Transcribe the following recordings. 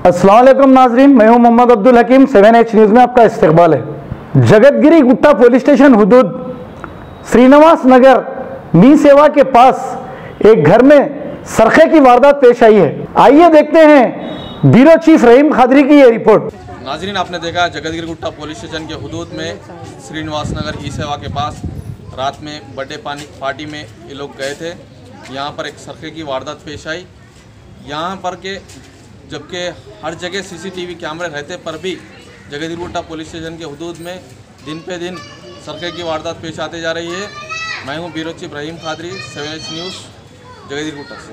अस्सलाम वालेकुम नाजरीन, मैं हूं मोहम्मद अब्दुल हकीम। 7H न्यूज़ में आपका इस्तकबाल है। जगतगिरी गुट्टा पुलिस स्टेशन हुदूद श्रीनिवास नगर मी सेवा के पास एक घर में सरखे की वारदात पेश आई है। आइए देखते हैं ब्यूरो चीफ रहीम खादरी की ये रिपोर्ट। नाजरीन, आपने देखा जगतगिरी गुट्टा पुलिस स्टेशन के हुदूद में श्रीनिवास नगर ई सेवा के पास रात में बर्थडे पार्टी में ये लोग गए थे। यहाँ पर एक सरखे की वारदात पेश आई। यहाँ पर के जबकि हर जगह सीसीटीवी कैमरे रहते पर भी जगतगिरी गुट्टा पुलिस स्टेशन के हुदूद में दिन पे दिन सरखे की वारदात पेश आते जा रही है। मैं हूँ ब्यूरो चीफ रहीम खादरी, 7H न्यूज़ जगतगिरी गुट्टा से।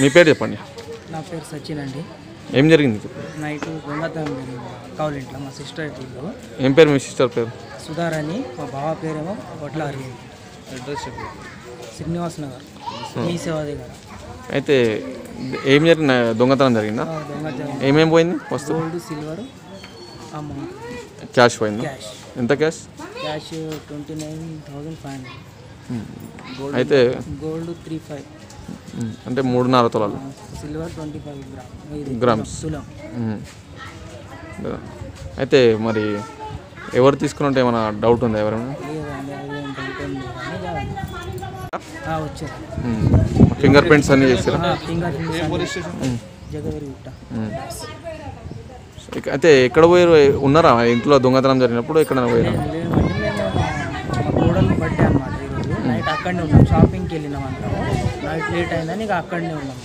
మీ పేరు చెప్పండి। నా పేరు సచిన్ అండి। ఏం జరిగింది? నైట్ దొంగతనం జరిగింది కౌలింట్లో, మా సిస్టర్ ఇల్లు। ఏం పేరు మీ సిస్టర్ పేరు? సుధార్ అని, మా బావ పేరేమో వడ్లారి। అడ్రస్ శ్రీనివాస్ నగర్ మీ సేవ దగ్గర। అయితే ఏం జరిగింది? దొంగతనం జరిగిందా? ఏమేమి పోయింది? వస్తువు గోల్డ్, సిల్వర్, అమౌంట్, క్యాష్ పోయింది। క్యాష్ ఎంత క్యాష్? క్యాష్ 29,500। అయితే గోల్డ్ 35, అంటే 3.5 తులాలు, సిల్వర్ 25 గ్రామ్స్। తులం। అయితే మరి ఎవరు తీసుకున్నట్టు ఏమైనా డౌట్ ఉందా? ఎవరైనా వచ్చారు? ఫింగర్ ప్రింట్స్ అన్నీ చేస్తారా? ఫింగర్ ప్రింట్స్ జగతగిరి గుట్ట। అయితే ఎక్కడ పోయారు? ఉన్నారా ఇంట్లో దొంగతనం జరిగినప్పుడు? ఎక్కడ పోయారు? లేదంటే మేము మా కోడలు బర్త్డే అనమాట ఈరోజు నైట్ అక్కడనే ఉన్నాం, షాపింగ్కి వెళ్ళినాం అందరం। నైట్ లేట్ అయిందని ఇక అక్కడనే ఉన్నాం।